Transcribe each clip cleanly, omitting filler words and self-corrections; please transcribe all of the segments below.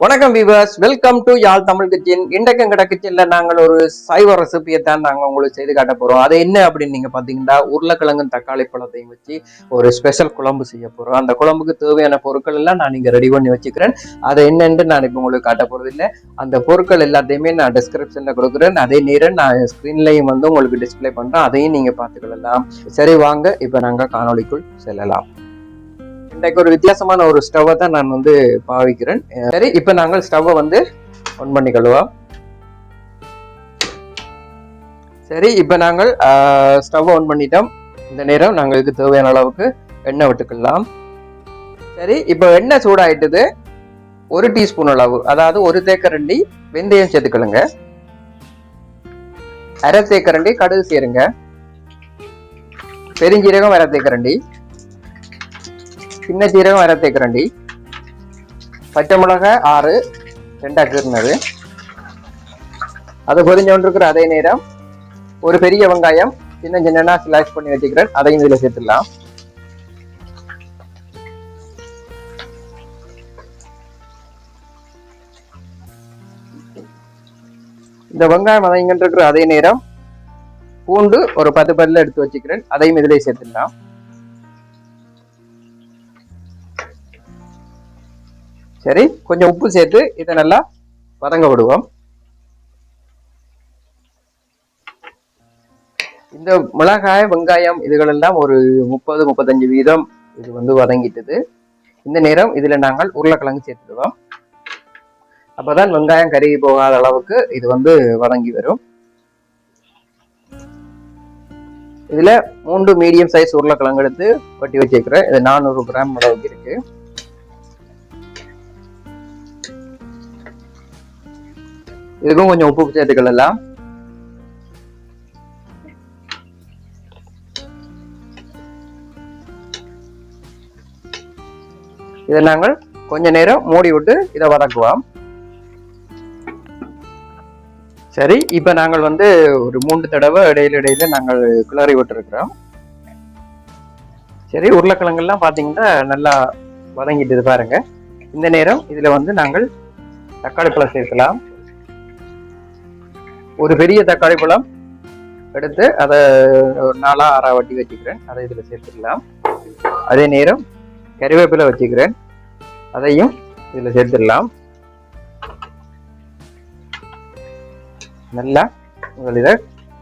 வணக்கம் viewers, welcome to Yarl Tamil kitchen. இன்றைக்கு எங்கட கிச்சன்ல நாங்கள் ஒரு சைவ ரெசிபியை தான் நாங்கள் உங்களுக்கு செய்து காட்ட போறோம். அது என்ன அப்படின்னு நீங்க பாத்தீங்கன்னா, உருளைக்கிழங்கும் தக்காளி பழத்தையும் வச்சு ஒரு ஸ்பெஷல் குழம்பு செய்ய போறோம். அந்த குழம்புக்கு தேவையான பொருட்கள் எல்லாம் நான் இங்க ரெடி பண்ணி வச்சுக்கிறேன். அதை என்னன்னு நான் இப்ப உங்களுக்கு காட்ட போறது இல்லை. அந்த பொருட்கள் எல்லாத்தையுமே நான் டிஸ்கிரிப்ஷன்ல கொடுக்குறேன். அதே நேரம் நான் ஸ்கிரீன்லையும் வந்து உங்களுக்கு டிஸ்பிளே பண்றேன். அதையும் நீங்க பார்த்துக்கலாம். சரி, வாங்க இப்ப நாங்க காணொலிக்குள் செல்லலாம். இன்றைக்கு ஒரு வித்தியாசமான ஒரு ஸ்டவ்வை தான் நான் வந்து பாவிக்கிறேன். சரி, இப்ப நாங்கள் ஸ்டவ்வை வந்து ஆன் பண்ணி கொள்வோம். சரி, இப்ப நாங்கள் ஸ்டவ் ஆன் பண்ணிட்டோம். இந்த நேரம் நாங்கள் இதுக்கு தேவையான அளவுக்கு எண்ணெய் விட்டுக்கலாம். சரி, இப்போ எண்ணெய் சூடாயிட்டது. 1 டீஸ்பூன் அளவு, அதாவது 1 தேக்கரண்டி வெந்தயம் சேர்த்துக்கலுங்க. 1/2 தேக்கரண்டி கடுகு சேருங்க. பெருஞ்சீரகம் 1/2 தேக்கரண்டி, சின்ன சீரகம் 1/2 தேக்கரண்டி, பச்சை மிளகாய் 6 2 கீறினது. அது பொரிஞ்சோன்றிருக்கிற அதே நேரம் ஒரு பெரிய வெங்காயம் சின்ன சின்னனா ஸ்லைஸ் பண்ணி வச்சுக்கிறேன். அதையும் இதில் சேர்த்துடலாம். இந்த வெங்காயம் வதங்கிட்டு அதே நேரம் பூண்டு ஒரு 10 பல்ல எடுத்து வச்சுக்கிறேன். அதையும் இதிலே சேர்த்துடலாம். சரி, கொஞ்சம் உப்பு சேர்த்து இதை நல்லா வதங்க விடுவோம். இந்த மிளகாய் வெங்காயம் இதுகளெல்லாம் ஒரு 30-35% இது வந்து வதங்கிட்டது. இந்த நேரம் இதுல நாங்கள் உருளைக்கிழங்கு சேர்த்துடுவோம். அப்பதான் வெங்காயம் கருகி போகாத அளவுக்கு இது வந்து வதங்கி வரும். இதுல 3 மீடியம் சைஸ் உருளைக்கிழங்கு எடுத்து வெட்டி வச்சிருக்கிறேன். இது 400 கிராம் அளவுக்கு இருக்கு. இதுக்கும் கொஞ்சம் உப்பு சேர்த்துக்கலாம். இதை நாங்கள் கொஞ்ச நேரம் மூடி விட்டு இதை வதக்குவோம். சரி, இப்ப நாங்கள் வந்து ஒரு 3 தடவை இடையில நாங்கள் கிளறி விட்டு இருக்கிறோம். சரி, உருளைக்கிழங்கெல்லாம் பாத்தீங்கன்னா நல்லா வதங்கிட்டு பாருங்க. இந்த நேரம் இதுல வந்து நாங்கள் தக்காளி பழம் சேர்க்கலாம். ஒரு பெரிய தக்காளி பழம் எடுத்து அதை 4-6 வட்டி வச்சுக்கிறேன். அதை இதுல சேர்த்துக்கலாம். அதே நேரம் கறிவேப்பிலை வச்சுக்கிறேன். அதையும் இதுல சேர்த்துடலாம். நல்லா இதை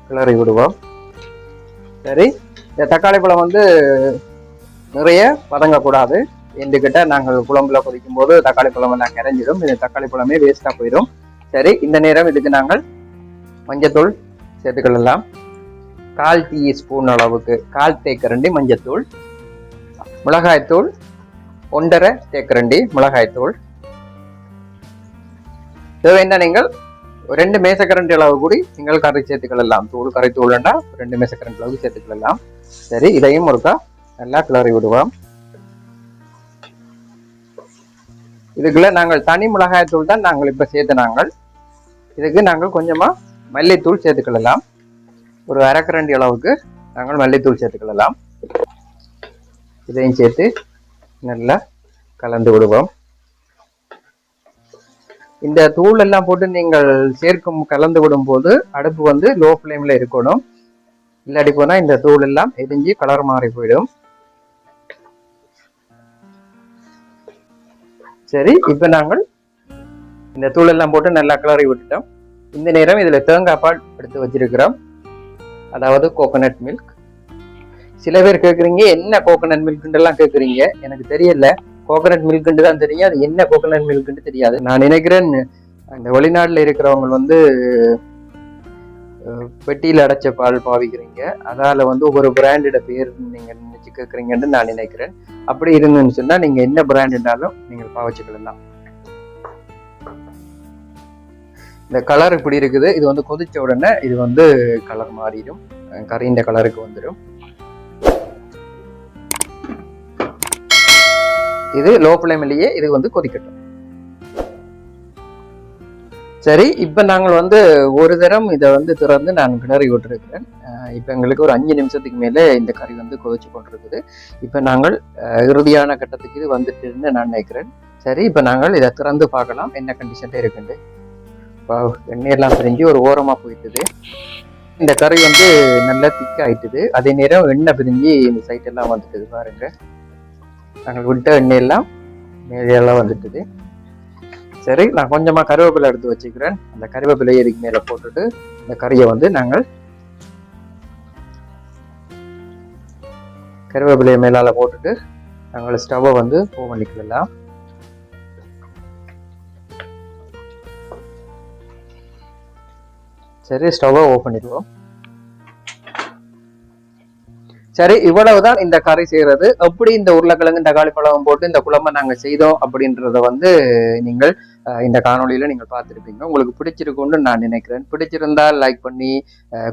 கிளறி விடுவோம். சரி, இந்த தக்காளி பழம் வந்து நிறைய வதங்கக்கூடாது. எந்துக்கிட்ட நாங்கள் குழம்புல கொதிக்கும் போது தக்காளி பழம் எல்லாம் கரைஞ்சிடும். இந்த தக்காளி பழமே வேஸ்டா போயிடும். சரி, இந்த நேரம் இதுக்கு நாங்கள் மஞ்சத்தூள் சேர்த்துக்கொள்ளலாம். 1/4 டீஸ்பூன் அளவுக்கு 1/4 தேக்கரண்டி மஞ்சத்தூள், மிளகாய்த்தூள் 1.5 தேக்கரண்டி மிளகாய்த்தூள். தேவைன்னா நீங்கள் 2 மேசக்கரண்டி அளவு கூடி நீங்கள் கறி சேர்த்துக்கொள்ளலாம். கறி தூள்ண்டா 2 மேசக்கரண்டி அளவு சேர்த்துக்கொள்ளலாம். சரி, இதையும் ஒருக்கா நல்லா கிளறி விடுவோம். இதுக்குள்ள நாங்கள் தனி மிளகாய்த்தூள் தான் நாங்கள் இப்ப சேர்த்து இதுக்கு நாங்கள் கொஞ்சமா மல்லித்தூள் சேர்த்துக்கொள்ளலாம். ஒரு 1/2 கரண்டி அளவுக்கு நாங்கள் மல்லித்தூள் சேர்த்துக்கொள்ளலாம். இதையும் சேர்த்து நல்லா கலந்து விடுவோம். இந்த தூள் எல்லாம் போட்டு நீங்கள் கலந்து விடும் போது அடுப்பு வந்து லோ ஃப்ளேம்ல இருக்கணும். இல்லாட்டி போனா இந்த தூள் எல்லாம் எரிஞ்சு கலர் மாறி போயிடும். சரி, இப்ப நாங்கள் இந்த தூள் எல்லாம் போட்டு நல்லா கிளறி விட்டுட்டோம். இந்த நேரம் இதுல தேங்காய் பால் எடுத்து வச்சிருக்கிறோம், அதாவது கோகோனட் மில்க். சில பேர் கேட்குறீங்க என்ன கோகோனட் மில்க்ன்னு எல்லாம் கேட்குறீங்க. எனக்கு தெரியல, கோகோனட் மில்க்ன்னு தான் தெரியும். அது என்ன கோகோனட் மில்க்ன்னு தெரியாது. நான் நினைக்கிறேன் அந்த வெளிநாட்டுல இருக்கிறவங்க வந்து பெட்டியில் அடைச்ச பால் பாவிக்கிறீங்க. அதால வந்து ஒவ்வொரு பிராண்டோட பேர் நீங்க நினைச்சு கேட்குறீங்கன்னு நான் நினைக்கிறேன். அப்படி இருந்துன்னு சொன்னா நீங்க என்ன பிராண்டுனாலும் நீங்கள் பாவிச்சுக்கலாம். இந்த கலர் இப்படி இருக்குது. இது வந்து கொதிச்ச உடனே இது வந்து கலர் மாறிடும், கறிந்த கலருக்கு வந்துடும். இது லோ ஃப்ளேம்லயே இது வந்து கொதிக்கட்டும். சரி, இப்ப நாங்கள் வந்து ஒரு தரம் இதை வந்து திறந்து நான் கிளறி விட்டுருக்கிறேன். இப்ப எங்களுக்கு ஒரு 5 நிமிஷத்துக்கு மேல இந்த கறி வந்து கொதிச்சு கொண்டிருக்குது. இப்ப நாங்கள் இறுதியான கட்டத்துக்கு இது வந்துட்டு நான் நினைக்கிறேன். சரி, இப்போ நாங்கள் இதை திறந்து பார்க்கலாம் என்ன கண்டிஷன்ல இருக்குண்டு. இப்போ எண்ணெயெல்லாம் பிரிஞ்சு ஒரு ஓரமாக போயிட்டுது. இந்த கறி வந்து நல்லா திக்க ஆயிட்டுது. அதே நேரம் எண்ணெய் பிரிஞ்சு இந்த சைட் எல்லாம் வந்துட்டுது பாருங்க. நாங்கள் விட்ட எண்ணெயெல்லாம் மேலையெல்லாம் வந்துட்டுது. சரி, நான் கொஞ்சமாக கருவேப்பிலை எடுத்து வச்சுக்கிறேன். அந்த கருவேப்பிலையை இதுக்கு மேலே போட்டுட்டு இந்த கறியை வந்து நாங்கள் கருவேப்பிலையை மேலால போட்டுட்டு நாங்கள் ஸ்டவ்வை வந்து ஓவன் பண்ணிக்கலாம். சரி, ஸ்டவ்வை ஓப்பன் பண்ணிடுவோம். சரி, இவ்வளவுதான் இந்த கறி செய்யறது. எப்படி இந்த உருளைக்கிழங்கு தக்காளி பழம் போட்டு இந்த குழம்பை நாங்கள் செய்தோம் அப்படின்றத வந்து நீங்கள் இந்த காணொலியில நீங்கள் பார்த்துருப்பீங்க. உங்களுக்கு பிடிச்சிருக்கும்னு நான் நினைக்கிறேன். பிடிச்சிருந்தால் லைக் பண்ணி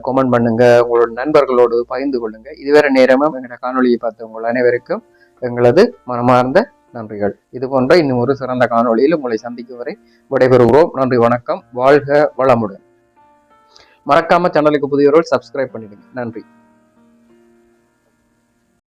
கமெண்ட் பண்ணுங்க, உங்களோட நண்பர்களோடு பகிர்ந்து கொள்ளுங்க. இதுவரை நேரமும் எங்களோட காணொலியை பார்த்த உங்கள் அனைவருக்கும் எங்களது மனமார்ந்த நன்றிகள். இது போன்ற இன்னும் ஒரு சிறந்த காணொலியில் உங்களை சந்திக்கும் வரை விடைபெறுகிறோம். நன்றி, வணக்கம், வாழ்க வளமுடன். மறக்காம சேனலுக்கு புதியவர்கள் சப்ஸ்கிரைப் பண்ணிடுங்க. நன்றி.